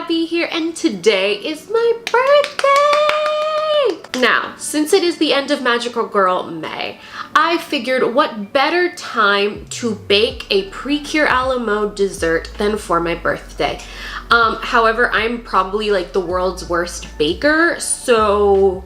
Abby here, and today is my birthday! Now, since it is the end of Magical Girl May, I figured what better time to bake a Precure a la mode dessert than for my birthday. However, I'm probably like the world's worst baker, so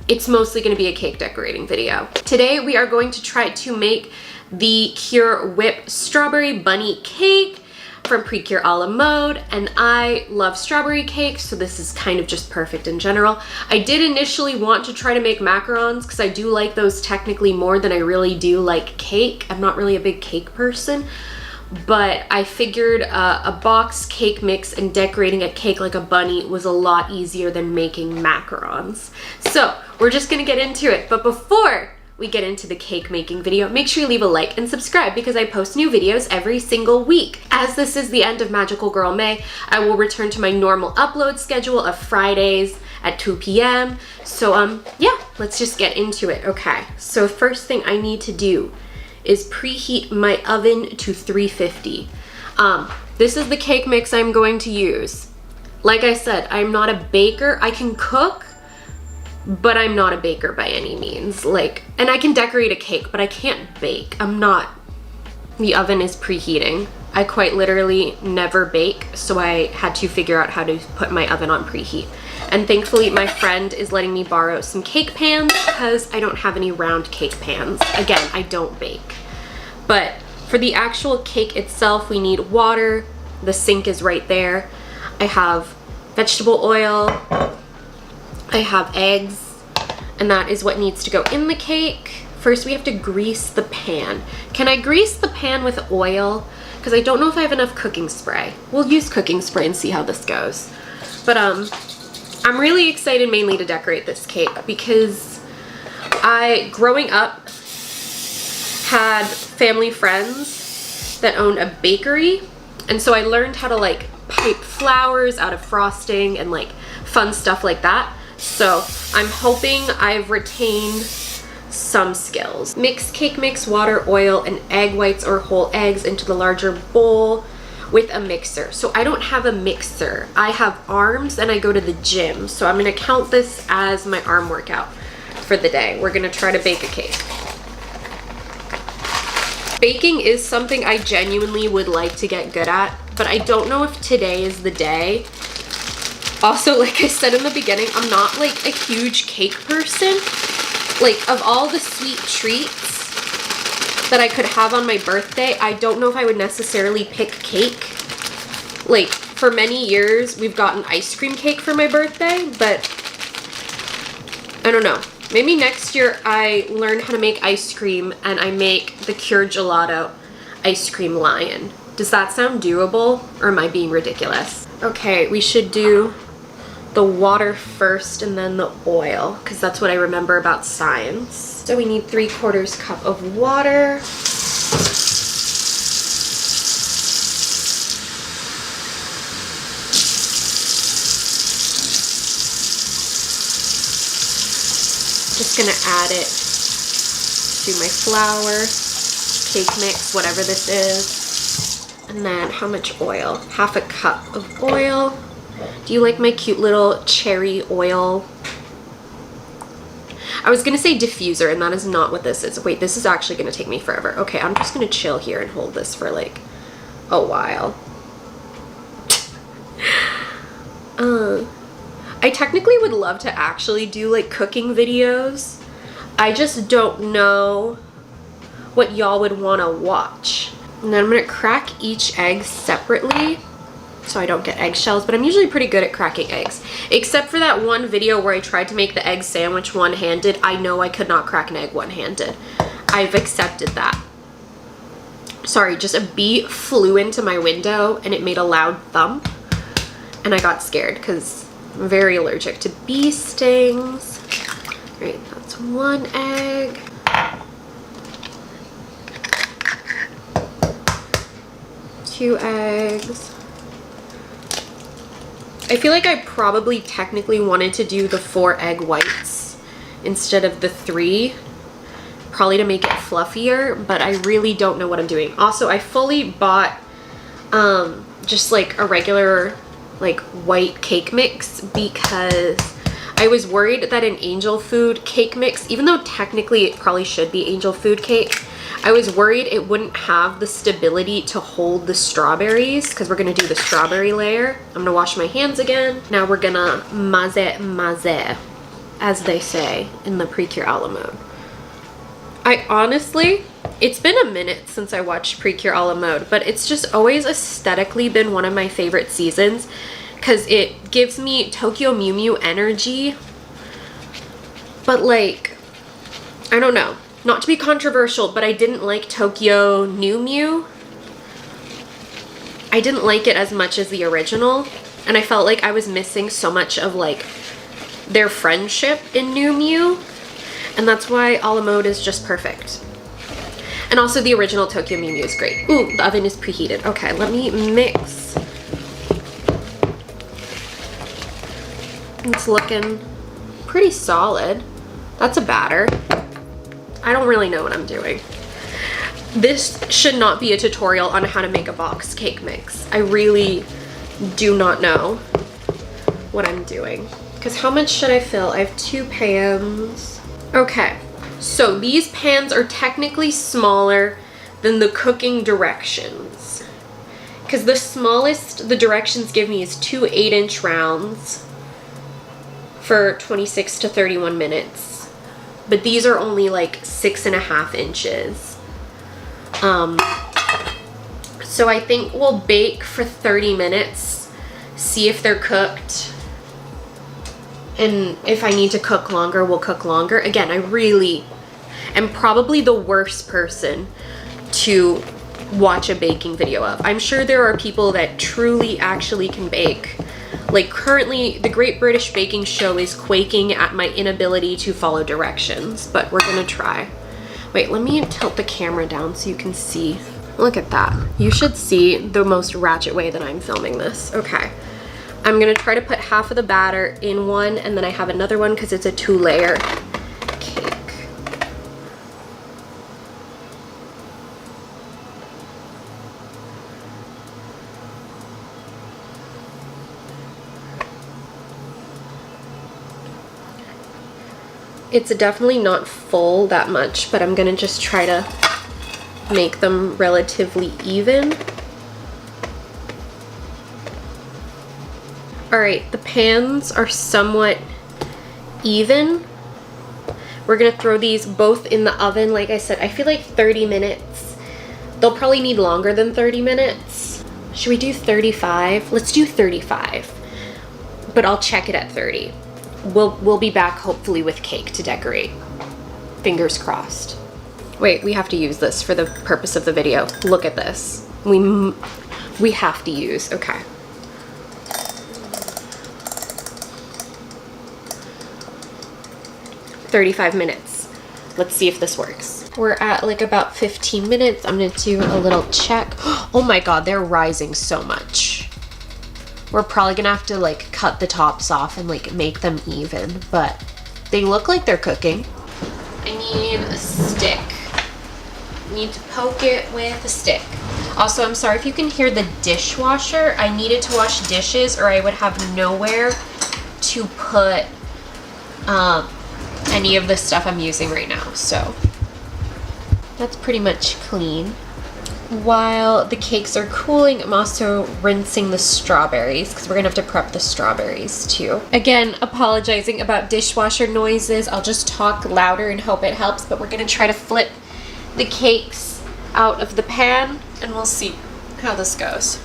it's mostly going to be a cake decorating video. Today we are going to try to make the Cure Whip Strawberry Bunny Cake from Precure a la mode, and I love strawberry cake, so this is kind of just perfect in general. I did initially want to try to make macarons because I do like those technically more than I really do like cake. I'm not really a big cake person, but I figured a box cake mix and decorating a cake like a bunny was a lot easier than making macarons. So we're just gonna get into it, but before we get into the cake making video, make sure you leave a like and subscribe because I post new videos every single week. As this is the end of Magical Girl May, I will return to my normal upload schedule of Fridays at 2 p.m. So yeah, let's just get into it. Okay, so first thing I need to do is preheat my oven to 350. This is the cake mix I'm going to use. Like I said, I'm not a baker. I can cook, but I'm not a baker by any means. And I can decorate a cake, but I can't bake. The oven is preheating. I quite literally never bake, so I had to figure out how to put my oven on preheat. And thankfully, my friend is letting me borrow some cake pans because I don't have any round cake pans. Again, I don't bake. But for the actual cake itself, we need water. The sink is right there. I have vegetable oil. I have eggs, and that is what needs to go in the cake. First, we have to grease the pan. Can I grease the pan with oil? Because I don't know if I have enough cooking spray. We'll use cooking spray and see how this goes. But I'm really excited mainly to decorate this cake because growing up, had family friends that owned a bakery, and so I learned how to pipe flowers out of frosting and fun stuff like that. So I'm hoping I've retained some skills. Mix cake mix, water, oil, and egg whites or whole eggs into the larger bowl with a mixer. So I don't have a mixer. I have arms and I go to the gym. So I'm gonna count this as my arm workout for the day. We're gonna try to bake a cake. Baking is something I genuinely would like to get good at, but I don't know if today is the day. Also, like I said in the beginning, I'm not a huge cake person. Of all the sweet treats that I could have on my birthday, I don't know if I would necessarily pick cake. For many years, we've gotten ice cream cake for my birthday, but I don't know. Maybe next year I learn how to make ice cream and I make the Cure Gelato ice cream lion. Does that sound doable, or am I being ridiculous? Okay, we should do the water first and then the oil, because that's what I remember about science. So we need 3/4 cup of water. Just gonna add it to my flour, cake mix, whatever this is. And then how much oil? 1/2 cup of oil. Do you like my cute little cherry oil? I was gonna say diffuser, and that is not what this is. Wait, this is actually gonna take me forever. Okay, I'm just gonna chill here and hold this for a while. I technically would love to actually do cooking videos. I just don't know what y'all would wanna watch. And then I'm gonna crack each egg separately so I don't get eggshells, but I'm usually pretty good at cracking eggs. Except for that one video where I tried to make the egg sandwich one-handed. I know I could not crack an egg one-handed. I've accepted that. Sorry, just a bee flew into my window and it made a loud thump. And I got scared because I'm very allergic to bee stings. All right, that's 1 egg. Two eggs. I feel like I probably technically wanted to do the 4 egg whites instead of the 3, probably to make it fluffier, but I really don't know what I'm doing. Also, I fully bought just a regular like white cake mix because I was worried that an angel food cake mix, even though technically it probably should be angel food cake, I was worried it wouldn't have the stability to hold the strawberries because we're gonna do the strawberry layer. I'm gonna wash my hands again. Now we're gonna maze, as they say in the Precure a la mode. I honestly, it's been a minute since I watched Precure a la mode, but it's just always aesthetically been one of my favorite seasons because it gives me Tokyo Mew Mew energy. But like, I don't know, not to be controversial, but I didn't like Tokyo New Mew. I didn't like it as much as the original, and I felt like I was missing so much of like their friendship in New Mew, and that's why a la mode is just perfect. And also the original Tokyo Mew Mew is great. Ooh, the oven is preheated. Okay, let me mix. It's looking pretty solid. That's a batter. I don't really know what I'm doing. This should not be a tutorial on how to make a box cake mix. I really do not know what I'm doing. Because how much should I fill? I have 2 pans. Okay, so these pans are technically smaller than the cooking directions. Because the smallest the directions give me is 2 8-inch rounds for 26 to 31 minutes. But these are only like 6.5 inches. So I think we'll bake for 30 minutes, see if they're cooked. And if I need to cook longer, we'll cook longer. Again, I really am probably the worst person to watch a baking video of. I'm sure there are people that truly actually can bake. Like currently, the Great British Baking Show is quaking at my inability to follow directions, but we're gonna try. Wait, let me tilt the camera down so you can see. Look at that. You should see the most ratchet way that I'm filming this. Okay. I'm gonna try to put half of the batter in one, and then I have another one because it's a 2-layer cake. It's definitely not full that much, but I'm gonna just try to make them relatively even. All right, the pans are somewhat even. We're gonna throw these both in the oven. Like I said, I feel like 30 minutes. They'll probably need longer than 30 minutes. Should we do 35? Let's do 35, but I'll check it at 30. We'll be back hopefully with cake to decorate. Fingers crossed. Wait, we have to use this for the purpose of the video. Look at this. We have to use, okay. "35 minutes. Let's see if this works." We're at like about 15 minutes. I'm gonna do a little check. Oh my god, they're rising so much. We're probably gonna have to like cut the tops off and like make them even, but they look like they're cooking. I need a stick. I need to poke it with a stick. Also, I'm sorry if you can hear the dishwasher. I needed to wash dishes or I would have nowhere to put any of the stuff I'm using right now, so that's pretty much clean. While the cakes are cooling, I'm also rinsing the strawberries because we're gonna have to prep the strawberries too. Again, apologizing about dishwasher noises. I'll just talk louder and hope it helps, but we're gonna try to flip the cakes out of the pan and we'll see how this goes.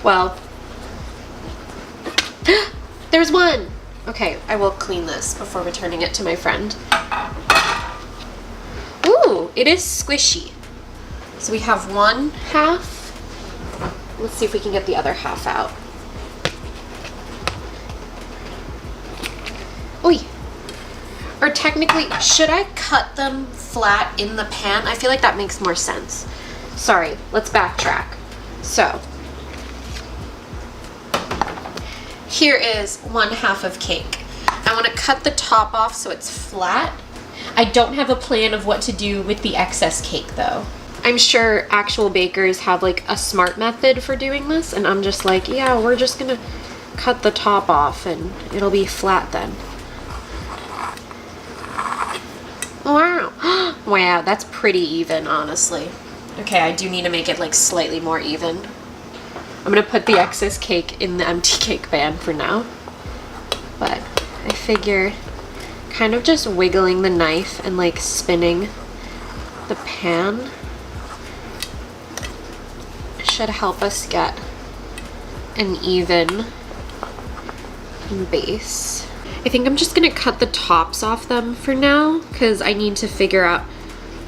Well, there's one! Okay, I will clean this before returning it to my friend. Ooh, it is squishy. So we have one half. Let's see if we can get the other half out. Oy. Or technically, should I cut them flat in the pan? I feel like that makes more sense. Sorry, let's backtrack. So, here is one half of cake. I want to cut the top off so it's flat. I don't have a plan of what to do with the excess cake though. I'm sure actual bakers have like a smart method for doing this, and I'm just like, yeah, we're just gonna cut the top off and it'll be flat then. Wow. Wow, that's pretty even, honestly. Okay, I do need to make it like slightly more even. I'm gonna put the excess cake in the empty cake pan for now. But I figure kind of just wiggling the knife and like spinning the pan should help us get an even base. I think I'm just gonna cut the tops off them for now because I need to figure out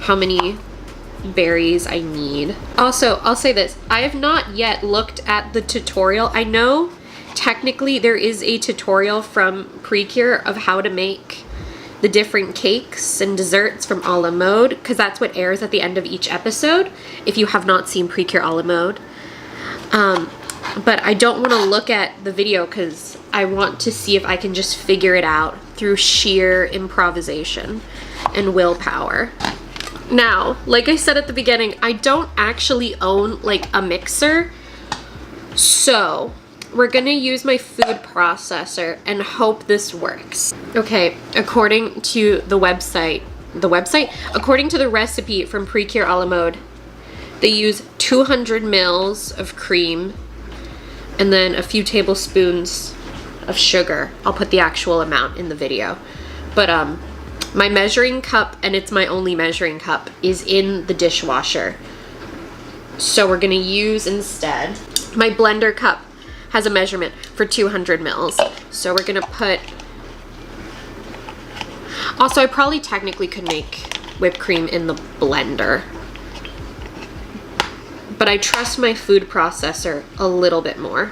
how many berries I need. Also, I'll say this, I have not yet looked at the tutorial. I know technically there is a tutorial from Precure of how to make the different cakes and desserts from a la mode, because that's what airs at the end of each episode if you have not seen Precure a la mode. But I don't want to look at the video because I want to see if I can just figure it out through sheer improvisation and willpower. Now, like I said at the beginning, I don't actually own like a mixer, so we're gonna use my food processor and hope this works. Okay, according to the website, according to the recipe from Precure a la mode, they use 200 mils of cream and then a few tablespoons of sugar. I'll put the actual amount in the video. But my measuring cup, and it's my only measuring cup, is in the dishwasher. So we're gonna use instead, my blender cup has a measurement for 200 mils. So we're gonna put, also I probably technically could make whipped cream in the blender, but I trust my food processor a little bit more.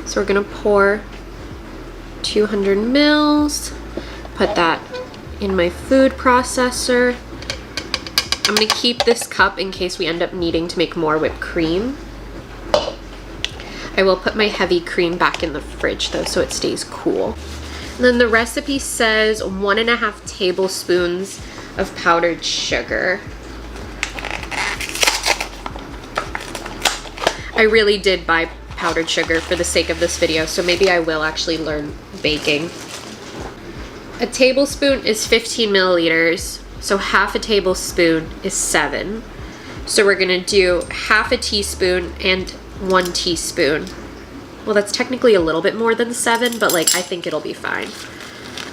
So we're gonna pour 200 mils, put that in my food processor. I'm gonna keep this cup in case we end up needing to make more whipped cream. I will put my heavy cream back in the fridge though, so it stays cool. And then the recipe says 1.5 tablespoons of powdered sugar. I really did buy powdered sugar for the sake of this video, so maybe I will actually learn baking. A tablespoon is 15 milliliters, so half a tablespoon is 7. So we're gonna do half a teaspoon and 1 teaspoon. Well, that's technically a little bit more than 7, but like I think it'll be fine.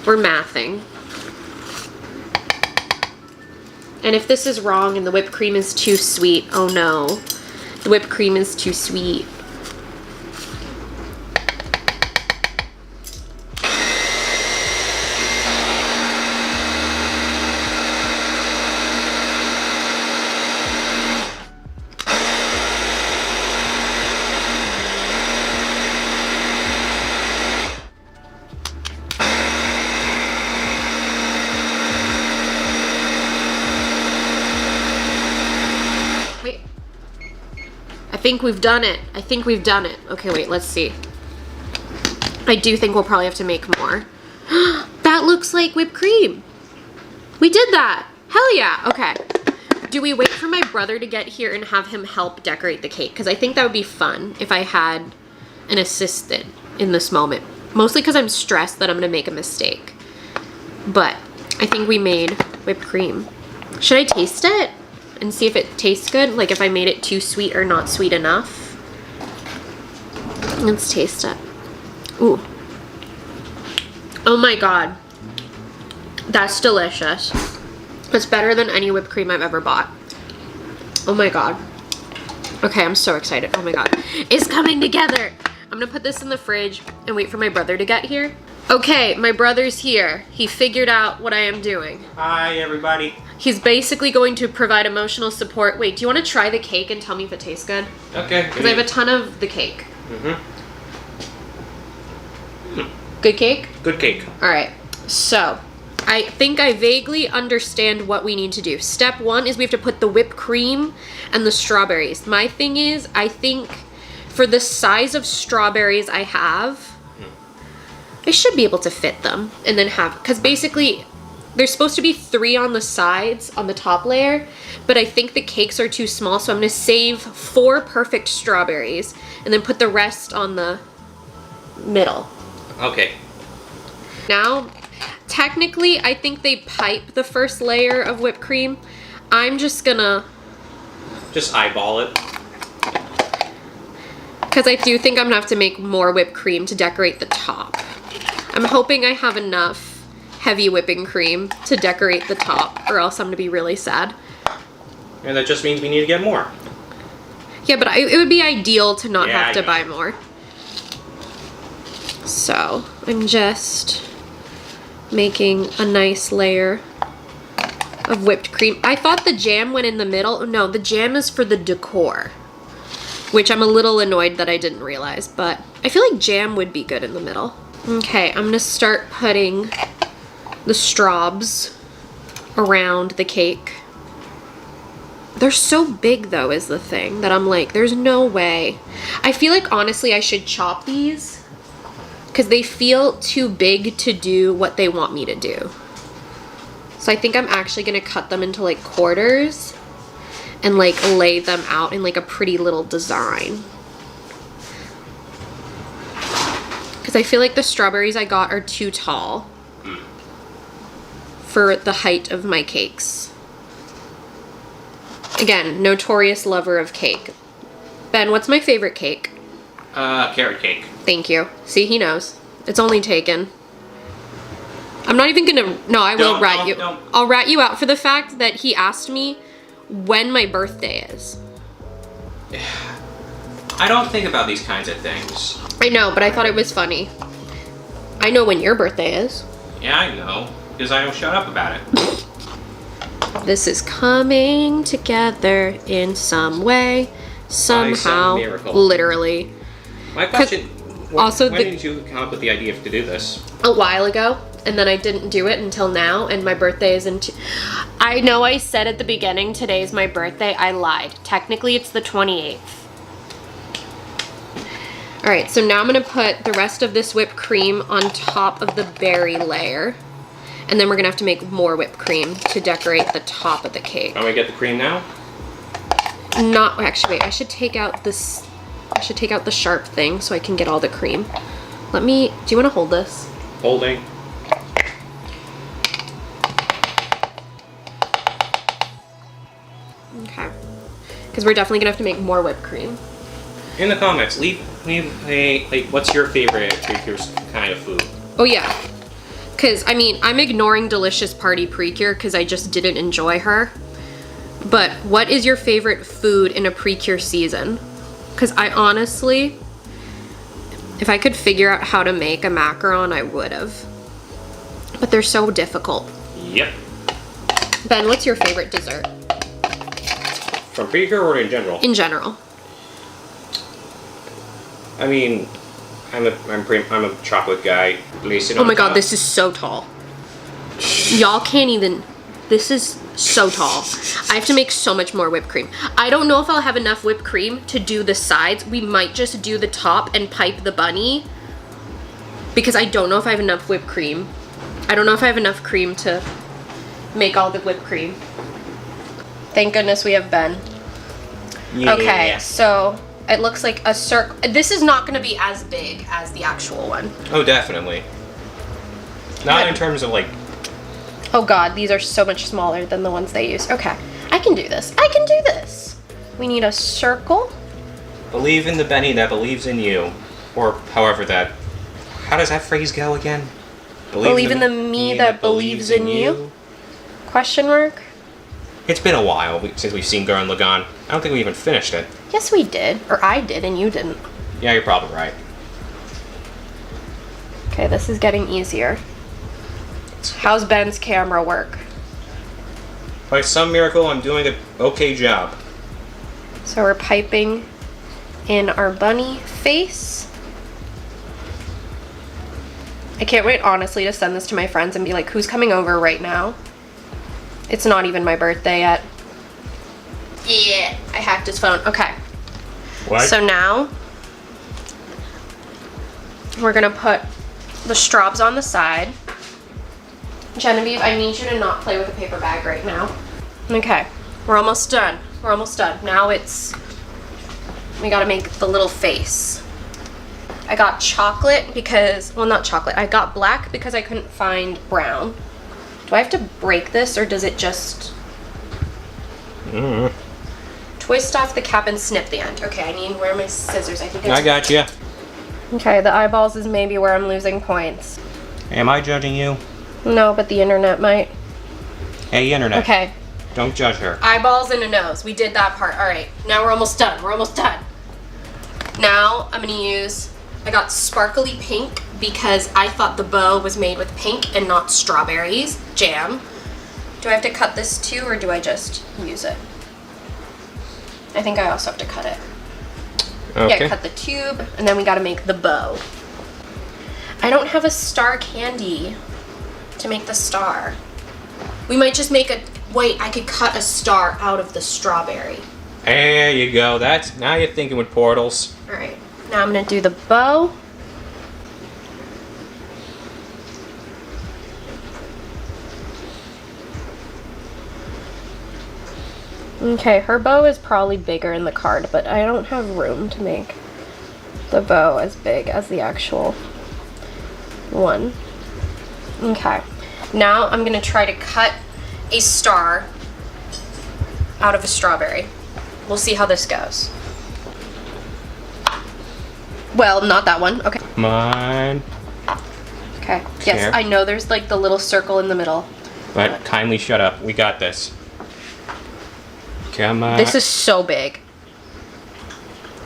We're mathing. And if this is wrong and the whipped cream is too sweet, oh no. The whipped cream is too sweet. I think we've done it. I think we've done it. Okay, wait, let's see. I do think we'll probably have to make more. That looks like whipped cream. We did that. Hell yeah. Okay. Do we wait for my brother to get here and have him help decorate the cake? Because I think that would be fun if I had an assistant in this moment. Mostly because I'm stressed that I'm going to make a mistake. But I think we made whipped cream. Should I taste it and see if it tastes good? Like if I made it too sweet or not sweet enough. Let's taste it. Ooh. Oh my god. That's delicious. It's better than any whipped cream I've ever bought. Oh my god. Okay, I'm so excited. Oh my god. It's coming together. I'm gonna put this in the fridge and wait for my brother to get here. Okay, my brother's here. He figured out what I am doing. Hi, everybody. He's basically going to provide emotional support. Wait, do you want to try the cake and tell me if it tastes good? Okay. Because I have a ton of the cake. Mm-hmm. Good cake? Good cake. All right. So, I think I vaguely understand what we need to do. Step 1 is we have to put the whipped cream and the strawberries. My thing is, I think for the size of strawberries I have, I should be able to fit them and then have, because basically there's supposed to be 3 on the sides on the top layer, but I think the cakes are too small, so I'm gonna save 4 perfect strawberries and then put the rest on the middle. Okay. Now, technically, I think they pipe the first layer of whipped cream. I'm just gonna... Just eyeball it. Because I do think I'm gonna have to make more whipped cream to decorate the top. I'm hoping I have enough heavy whipping cream to decorate the top, or else I'm gonna be really sad. And that just means we need to get more. Yeah, but it would be ideal to not have to I know. buy more. So, I'm just making a nice layer of whipped cream. I thought the jam went in the middle. No, the jam is for the decor, which I'm a little annoyed that I didn't realize, but I feel like jam would be good in the middle. Okay, I'm gonna start putting the straws around the cake. They're so big though, is the thing, that I'm like, there's no way. I feel like honestly I should chop these because they feel too big to do what they want me to do. So I think I'm actually gonna cut them into like quarters and like lay them out in like a pretty little design. Because I feel like the strawberries I got are too tall for the height of my cakes. Again, notorious lover of cake. Ben, what's my favorite cake? Carrot cake. Thank you. See, he knows. It's only taken. I'm not even gonna... No, I will rat you. Don't. I'll rat you out for the fact that he asked me when my birthday is. I don't think about these kinds of things. I know, but I thought it was funny. I know when your birthday is. Yeah, I know. Because I don't shut up about it. This is coming together in some way, somehow, miracle. literally. My question, also when did you come up with the idea to do this? A while ago, and then I didn't do it until now, and my birthday is in I know I said at the beginning today's my birthday. I lied. Technically, it's the 28th. All right, so now I'm gonna put the rest of this whipped cream on top of the berry layer. And then we're gonna have to make more whipped cream to decorate the top of the cake. Can we get the cream now? Not, actually, wait, I should take out this, I should take out the sharp thing so I can get all the cream. Let me, do you wanna hold this? Holding. Okay. Because we're definitely gonna have to make more whipped cream. In the comments, leave a, like, what's your favorite Precure kind of food? Oh yeah. Because, I mean, I'm ignoring Delicious Party Precure because I just didn't enjoy her. But what is your favorite food in a Precure season? Because I honestly, if I could figure out how to make a macaron, I would have. But they're so difficult. Yep. Ben, what's your favorite dessert? From Precure or in general? In general. I mean, I'm a chocolate guy. Oh my god, this is so tall. Y'all can't even... This is so tall. I have to make so much more whipped cream. I don't know if I'll have enough whipped cream to do the sides. We might just do the top and pipe the bunny. Because I don't know if I have enough whipped cream. I don't know if I have enough cream to make all the whipped cream. Thank goodness we have Ben. Yeah. Okay, so... It looks like a circle. This is not going to be as big as the actual one. Oh, definitely. Not in terms of like... Oh god, these are so much smaller than the ones they use. Okay, I can do this. I can do this. We need a circle. Believe in the Benny that believes in you. Or however that... How does that phrase go again? Believe in the me that believes in you? Question mark? It's been a while since we've seen Gurren Lagann. I don't think we even finished it. Yes, we did. Or I did, and you didn't. Yeah, you're probably right. Okay, this is getting easier. How's Ben's camera work? By some miracle, I'm doing an okay job. So we're piping in our bunny face. I can't wait, honestly, to send this to my friends and be like, who's coming over right now? It's not even my birthday yet. Yeah, I hacked his phone. Okay. What? So now we're gonna put the straws on the side. Genevieve, I need you to not play with a paper bag right now. Okay, we're almost done. We're almost done. Now we gotta make the little face. I got chocolate because, well, not chocolate. I got black because I couldn't find brown. Do I have to break this or does it just twist off the cap and snip the end? Okay, I need, where are my scissors? I think I got you. Okay, the eyeballs is maybe where I'm losing points. Am I judging you? No, but the internet might. Hey, internet. Okay. Don't judge her. Eyeballs and a nose. We did that part. All right, now we're almost done. We're almost done. Now I'm gonna use, I got sparkly pink because I thought the bow was made with pink and not strawberries jam. Do I have to cut this too or do I just use it? I think I also have to cut it. Okay. Yeah, cut the tube and then we gotta make the bow. I don't have a star candy to make the star. We might just make a, wait, I could cut a star out of the strawberry. There you go. That's, now you're thinking with portals. All right, now I'm gonna do the bow. Okay, her bow is probably bigger in the card, but I don't have room to make the bow as big as the actual one. Okay, now I'm gonna try to cut a star out of a strawberry. We'll see how this goes. Well, not that one. Okay. Come on. Okay. Yes, Here. I know there's like the little circle in the middle. But kindly shut up. We got this. Come on. This is so big.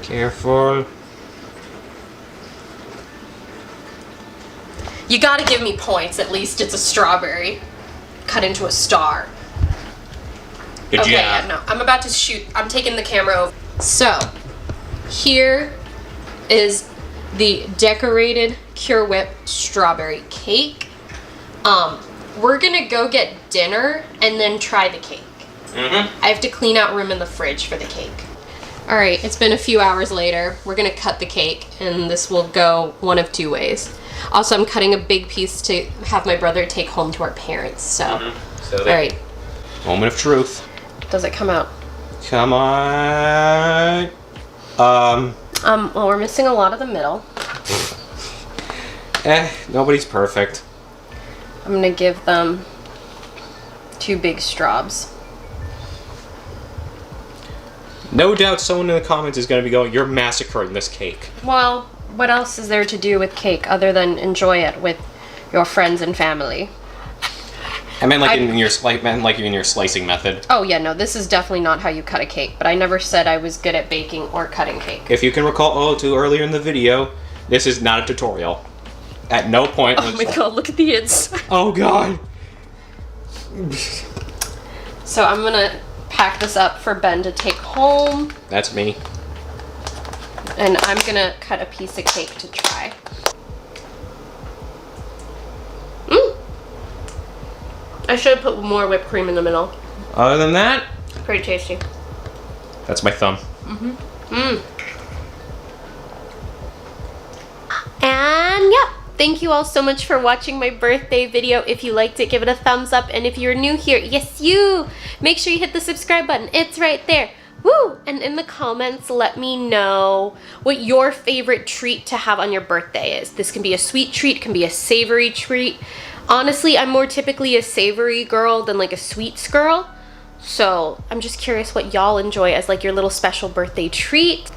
Careful. You gotta give me points. At least it's a strawberry cut into a star. Good Okay, job. yeah, no. I'm about to shoot. I'm taking the camera over. So, here is the decorated Pure Whip strawberry cake. We're gonna go get dinner and then try the cake. I have to clean out room in the fridge for the cake. All right, it's been a few hours later. We're gonna cut the cake and this will go one of two ways. Also, I'm cutting a big piece to have my brother take home to our parents, so. So All right, moment of truth. does it come out? Come on. Well, we're missing a lot of the middle. Nobody's perfect. I'm gonna give them 2 big straws. No doubt someone in the comments is going to be going, you're massacring this cake. Well, what else is there to do with cake other than enjoy it with your friends and family? I meant like in your slicing method. Oh yeah, no, this is definitely not how you cut a cake, but I never said I was good at baking or cutting cake. If you can recall earlier in the video, this is not a tutorial. At no point Oh my god, look at the inside. Oh god. So I'm gonna pack this up for Ben to take home, That's me. and I'm gonna cut a piece of cake to try. I should have put more whipped cream in the middle. Other than that, Pretty tasty. that's my thumb. And yeah, thank you all so much for watching my birthday video. If you liked it, give it a thumbs up. And if you're new here, yes you, make sure you hit the subscribe button. It's right there. Woo! And in the comments, let me know what your favorite treat to have on your birthday is. This can be a sweet treat, can be a savory treat. Honestly, I'm more typically a savory girl than like a sweets girl. So I'm just curious what y'all enjoy as like your little special birthday treat.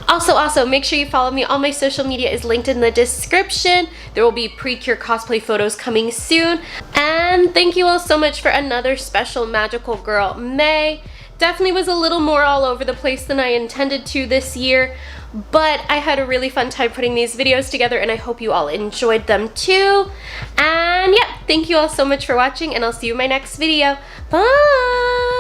Also, make sure you follow me. All my social media is linked in the description. There will be Precure cosplay photos coming soon. And thank you all so much for another special magical girl, May. Definitely was a little more all over the place than I intended to this year, but I had a really fun time putting these videos together and I hope you all enjoyed them too. And yeah, thank you all so much for watching and I'll see you in my next video. Bye!